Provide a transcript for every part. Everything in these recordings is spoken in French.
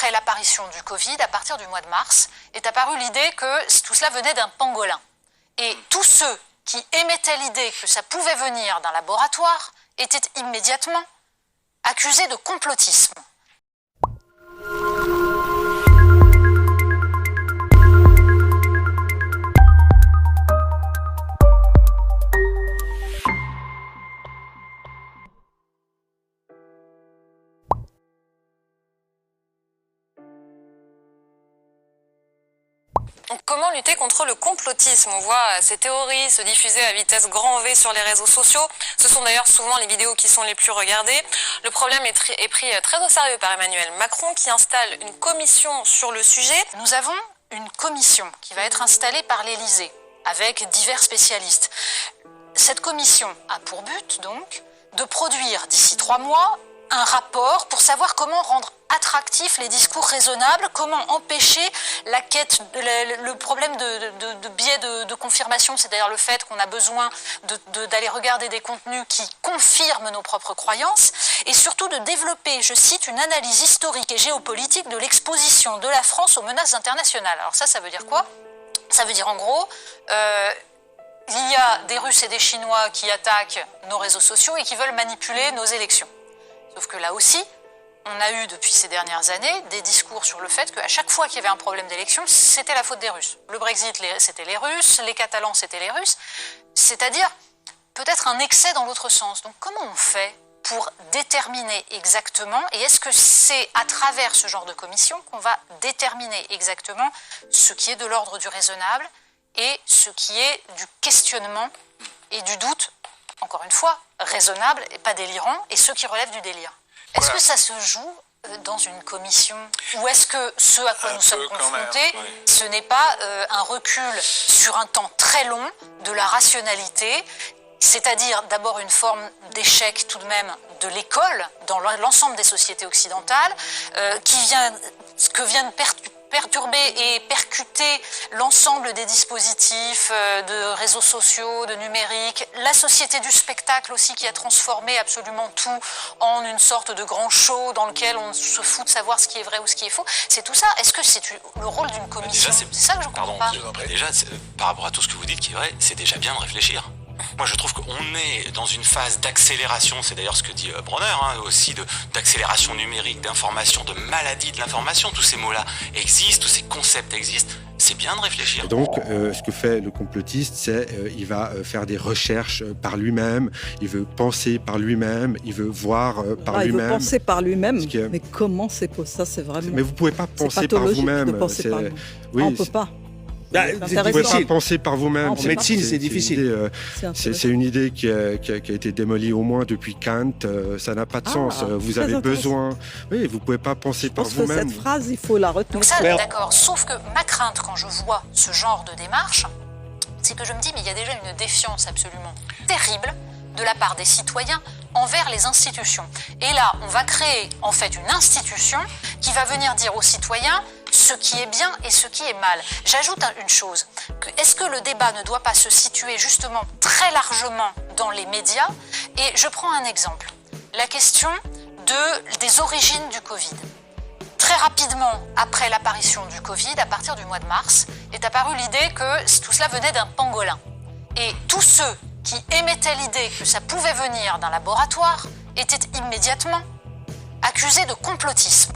après l'apparition du Covid, à partir du mois de mars, est apparue l'idée que tout cela venait d'un pangolin. Et tous ceux qui émettaient l'idée que ça pouvait venir d'un laboratoire étaient immédiatement accusés de complotisme. Donc, comment lutter contre le complotisme? On voit ces théories se diffuser à vitesse grand V sur les réseaux sociaux. Ce sont d'ailleurs souvent les vidéos qui sont les plus regardées. Le problème est pris très au sérieux par Emmanuel Macron qui installe une commission sur le sujet. Nous avons une commission qui va être installée par l'Élysée avec divers spécialistes. Cette commission a pour but donc de produire d'ici 3 mois un rapport pour savoir comment rendre attractifs les discours raisonnables, comment empêcher la quête, le problème de biais de confirmation, c'est-à-dire le fait qu'on a besoin d'aller regarder des contenus qui confirment nos propres croyances, et surtout de développer, je cite, une analyse historique et géopolitique de l'exposition de la France aux menaces internationales. Alors ça veut dire quoi? Ça veut dire en gros, il y a des Russes et des Chinois qui attaquent nos réseaux sociaux et qui veulent manipuler nos élections. Sauf que là aussi, on a eu depuis ces dernières années des discours sur le fait qu'à chaque fois qu'il y avait un problème d'élection, c'était la faute des Russes. Le Brexit, c'était les Russes, les Catalans, c'était les Russes. C'est-à-dire peut-être un excès dans l'autre sens. Donc comment on fait pour déterminer exactement, et est-ce que c'est à travers ce genre de commission qu'on va déterminer exactement ce qui est de l'ordre du raisonnable et ce qui est du questionnement et du doute, encore une fois, raisonnable et pas délirant, et ceux qui relèvent du délire. Est-ce que ça se joue dans une commission, ou est-ce que ce à quoi nous sommes confrontés, ce n'est pas un recul sur un temps très long de la rationalité, c'est-à-dire d'abord une forme d'échec tout de même de l'école dans l'ensemble des sociétés occidentales, que viennent perturber et percuter l'ensemble des dispositifs de réseaux sociaux, de numérique, la société du spectacle aussi qui a transformé absolument tout en une sorte de grand show dans lequel on se fout de savoir ce qui est vrai ou ce qui est faux. C'est tout ça. Est-ce que c'est le rôle d'une commission? C'est ça que je comprends pas. Déjà, par rapport à tout ce que vous dites qui est vrai, c'est déjà bien de réfléchir. Moi, je trouve qu'on est dans une phase d'accélération, c'est d'ailleurs ce que dit Bronner, aussi d'accélération numérique, d'information, de maladie de l'information. Tous ces mots-là existent, tous ces concepts existent. C'est bien de réfléchir. Et donc, ce que fait le complotiste, c'est il va faire des recherches par lui-même, il veut penser par lui-même, il veut voir par lui-même. Il veut penser par lui-même, mais comment c'est pour ça? C'est vraiment... Mais vous ne pouvez pas penser par vous-même. Oui, on ne peut pas. Vous ne pouvez pas penser par vous-même. En médecine, c'est difficile. C'est une idée qui a été démolie au moins depuis Kant. Ça n'a pas de sens. Vous avez besoin... Oui, vous ne pouvez pas penser par vous-même. Je pense que cette phrase, il faut la retenir. Donc ça, d'accord. Sauf que ma crainte, quand je vois ce genre de démarche, c'est que je me dis, mais il y a déjà une défiance absolument terrible de la part des citoyens envers les institutions. Et là, on va créer en fait une institution qui va venir dire aux citoyens ce qui est bien et ce qui est mal. J'ajoute une chose, est-ce que le débat ne doit pas se situer justement très largement dans les médias? Et je prends un exemple, la question des origines du Covid. Très rapidement, après l'apparition du Covid, à partir du mois de mars, est apparue l'idée que tout cela venait d'un pangolin. Et tous ceux qui émettaient l'idée que ça pouvait venir d'un laboratoire étaient immédiatement accusés de complotisme.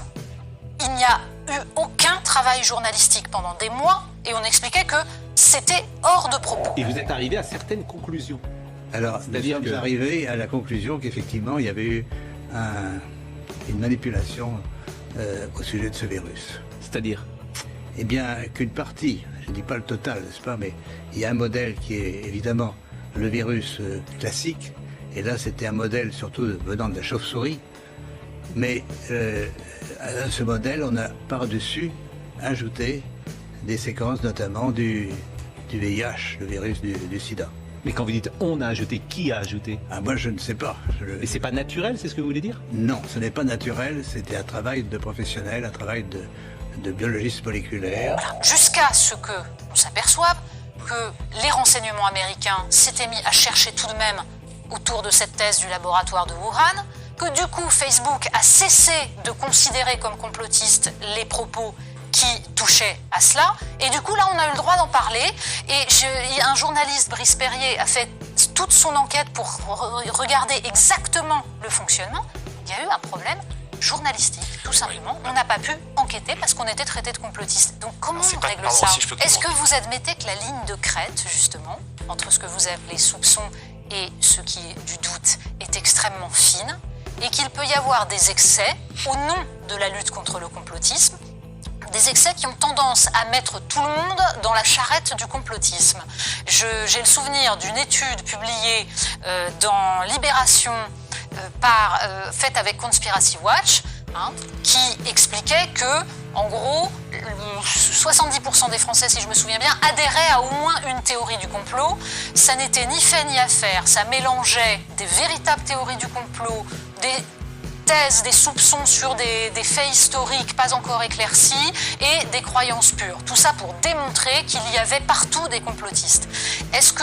Il n'y a eu aucun travail journalistique pendant des mois et on expliquait que c'était hors de propos. Et vous êtes arrivé à certaines conclusions. Alors, nous sommes arrivés à la conclusion qu'effectivement, il y avait eu une manipulation au sujet de ce virus. C'est-à-dire? Eh bien, qu'une partie, je ne dis pas le total, n'est-ce pas, mais il y a un modèle qui est évidemment le virus classique, et là c'était un modèle surtout venant de la chauve-souris, mais à ce modèle on a par-dessus ajouté des séquences notamment du VIH, le virus du sida. Mais quand vous dites on a ajouté, qui a ajouté? Moi je ne sais pas. Mais c'est pas naturel, c'est ce que vous voulez dire? Non, ce n'est pas naturel, c'était un travail de professionnel, un travail de biologiste moléculaire. Voilà. Jusqu'à ce qu'on s'aperçoive que les renseignements américains s'étaient mis à chercher tout de même autour de cette thèse du laboratoire de Wuhan, que du coup Facebook a cessé de considérer comme complotistes les propos qui touchaient à cela. Et du coup, là, on a eu le droit d'en parler. Et un journaliste, Brice Perrier, a fait toute son enquête pour regarder exactement le fonctionnement. Il y a eu un problème journalistique, tout simplement. On n'a pas pu enquêter parce qu'on était traité de complotistes. Donc comment on règle ça? Est-ce que vous admettez que la ligne de crête, justement, entre ce que vous appelez soupçons et ce qui est du doute, est extrêmement fine et qu'il peut y avoir des excès au nom de la lutte contre le complotisme, des excès qui ont tendance à mettre tout le monde dans la charrette du complotisme. J'ai le souvenir d'une étude publiée dans Libération faite avec Conspiracy Watch, qui expliquait que, en gros, 70% des Français, si je me souviens bien, adhéraient à au moins une théorie du complot. Ça n'était ni fait ni à faire. Ça mélangeait des véritables théories du complot, des thèses, des soupçons sur des faits historiques pas encore éclaircis et des croyances pures. Tout ça pour démontrer qu'il y avait partout des complotistes. Est-ce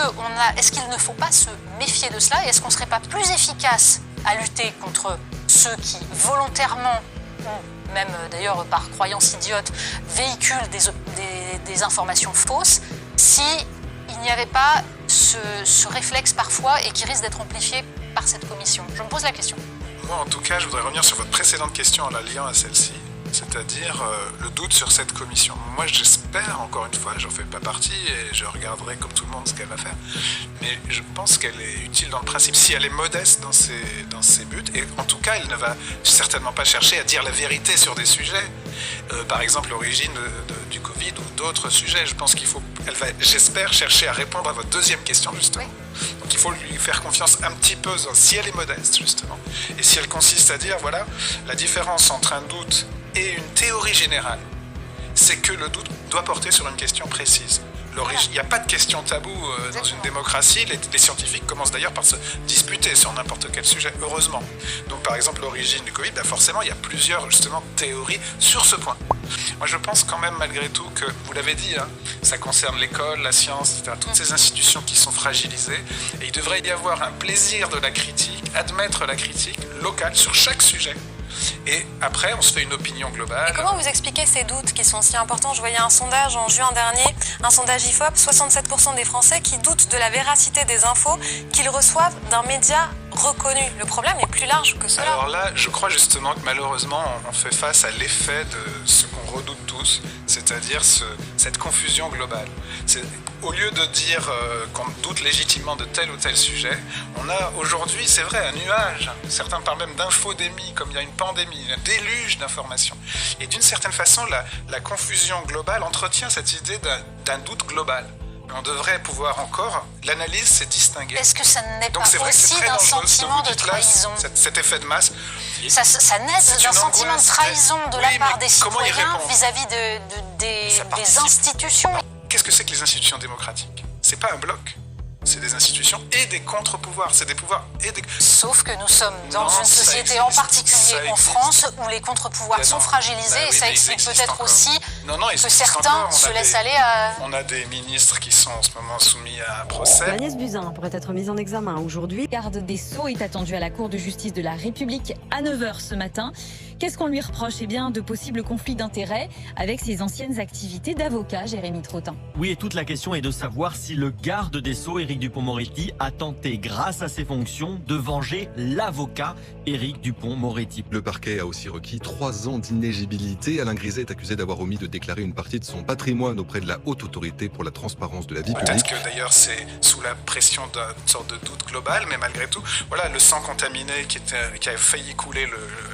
qu'il ne faut pas se méfier de cela et est-ce qu'on ne serait pas plus efficace à lutter contre ceux qui volontairement, ou même d'ailleurs par croyance idiote, véhiculent des informations fausses, si il n'y avait pas ce réflexe parfois et qui risque d'être amplifié par cette commission? Je me pose la question. Moi, en tout cas, je voudrais revenir sur votre précédente question en la liant à celle-ci, c'est-à-dire le doute sur cette commission. Moi, j'espère, encore une fois, j'en fais pas partie et je regarderai comme tout le monde ce qu'elle va faire, mais je pense qu'elle est utile dans le principe, si elle est modeste dans ses buts, et en tout cas, elle ne va certainement pas chercher à dire la vérité sur des sujets, par exemple l'origine du Covid ou d'autres sujets. Je pense qu'elle va, j'espère, chercher à répondre à votre deuxième question, justement. Oui. Donc il faut lui faire confiance un petit peu, si elle est modeste, justement. Et si elle consiste à dire, voilà, la différence entre un doute et une théorie générale, c'est que le doute doit porter sur une question précise. Il n'y a pas de question taboue dans une démocratie. Les scientifiques commencent d'ailleurs par se disputer sur n'importe quel sujet, heureusement. Donc par exemple, l'origine du Covid, forcément, il y a plusieurs justement théories sur ce point. Moi, je pense quand même, malgré tout, que, vous l'avez dit, ça concerne l'école, la science, etc., toutes ces institutions qui sont fragilisées. Et il devrait y avoir un plaisir de la critique, admettre la critique locale sur chaque sujet. Et après, on se fait une opinion globale. Et comment vous expliquez ces doutes qui sont si importants? Je voyais un sondage en juin dernier, un sondage IFOP, 67% des Français qui doutent de la véracité des infos qu'ils reçoivent d'un média reconnu. Le problème est plus large que cela. Alors là, je crois justement que malheureusement, on fait face à l'effet de ce qu'on redoute tous, c'est-à-dire cette confusion globale. Au lieu de dire qu'on doute légitimement de tel ou tel sujet, on a aujourd'hui, c'est vrai, un nuage. Certains parlent même d'infodémie, comme il y a une pandémie, un déluge d'informations. Et d'une certaine façon, la confusion globale entretient cette idée d'un doute global. On devrait pouvoir encore, l'analyse, c'est distinguer. Est-ce que ça n'est pas aussi d'un sentiment de trahison? Cet effet de masse. Ça naît d'un sentiment de trahison de la part des citoyens vis-à-vis des institutions. Qu'est-ce que c'est que les institutions démocratiques? C'est pas un bloc. C'est des institutions et des contre-pouvoirs. C'est des pouvoirs et des... Sauf que nous sommes dans une société, en particulier en France, où les contre-pouvoirs sont fragilisés et ça explique peut-être aussi que certains se laissent aller à... On a des ministres qui sont en ce moment soumis à un procès. Agnès Buzyn pourrait être mise en examen aujourd'hui. Le garde des Sceaux est attendu à la Cour de justice de la République à 9h ce matin. Qu'est-ce qu'on lui reproche? Eh bien, de possibles conflits d'intérêts avec ses anciennes activités d'avocat, Jérémy Trottin. Oui, et toute la question est de savoir si le garde des Sceaux, Éric Dupond-Moretti, a tenté, grâce à ses fonctions, de venger l'avocat Éric Dupond-Moretti. Le parquet a aussi requis 3 ans d'inéligibilité. Alain Griset est accusé d'avoir omis de déclarer une partie de son patrimoine auprès de la Haute Autorité pour la transparence de la vie publique. Peut-être que d'ailleurs c'est sous la pression d'une sorte de doute global, mais malgré tout, voilà, le sang contaminé qui a failli couler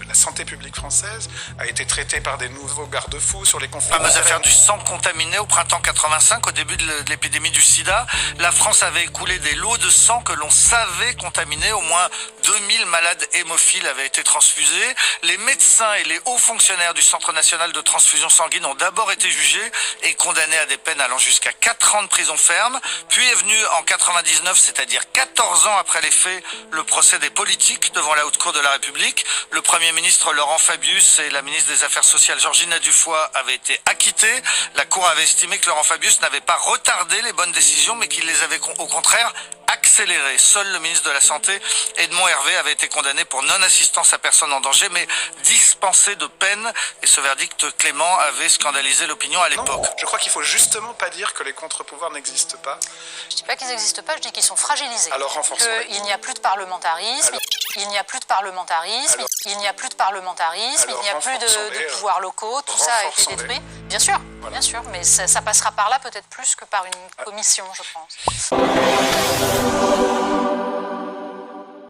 la santé publique française a été traité par des nouveaux garde-fous sur les conflits. La fameuse affaire du sang contaminé au printemps 85, au début de l'épidémie du sida, la France avait écoulé des lots de sang que l'on savait contaminés. Au moins 2000 malades hémophiles avaient été transfusés. Les médecins et les hauts fonctionnaires du Centre national de transfusion sanguine ont d'abord été jugés et condamnés à des peines allant jusqu'à 4 ans de prison ferme. Puis est venu en 99, c'est-à-dire 14 ans après les faits, le procès des politiques devant la Haute Cour de la République. Le Premier ministre ministre Laurent Fabius et la ministre des Affaires sociales Georgina Dufoy avaient été acquittés. La Cour avait estimé que Laurent Fabius n'avait pas retardé les bonnes décisions, mais qu'il les avait au contraire accélérées. Seul le ministre de la Santé, Edmond Hervé, avait été condamné pour non-assistance à personne en danger, mais dispensé de peine. Et ce verdict clément avait scandalisé l'opinion à l'époque. Non, je crois qu'il faut justement pas dire que les contre-pouvoirs n'existent pas. Je dis pas qu'ils n'existent pas, je dis qu'ils sont fragilisés. Alors renforçons-les. Il n'y a plus de parlementarisme, il n'y a plus de parlementarisme, il n'y a plus de parlementarisme, il n'y a plus de pouvoirs locaux, tout ça a été détruit. Bien sûr, bien sûr, mais ça passera par là peut-être plus que par une commission, je pense.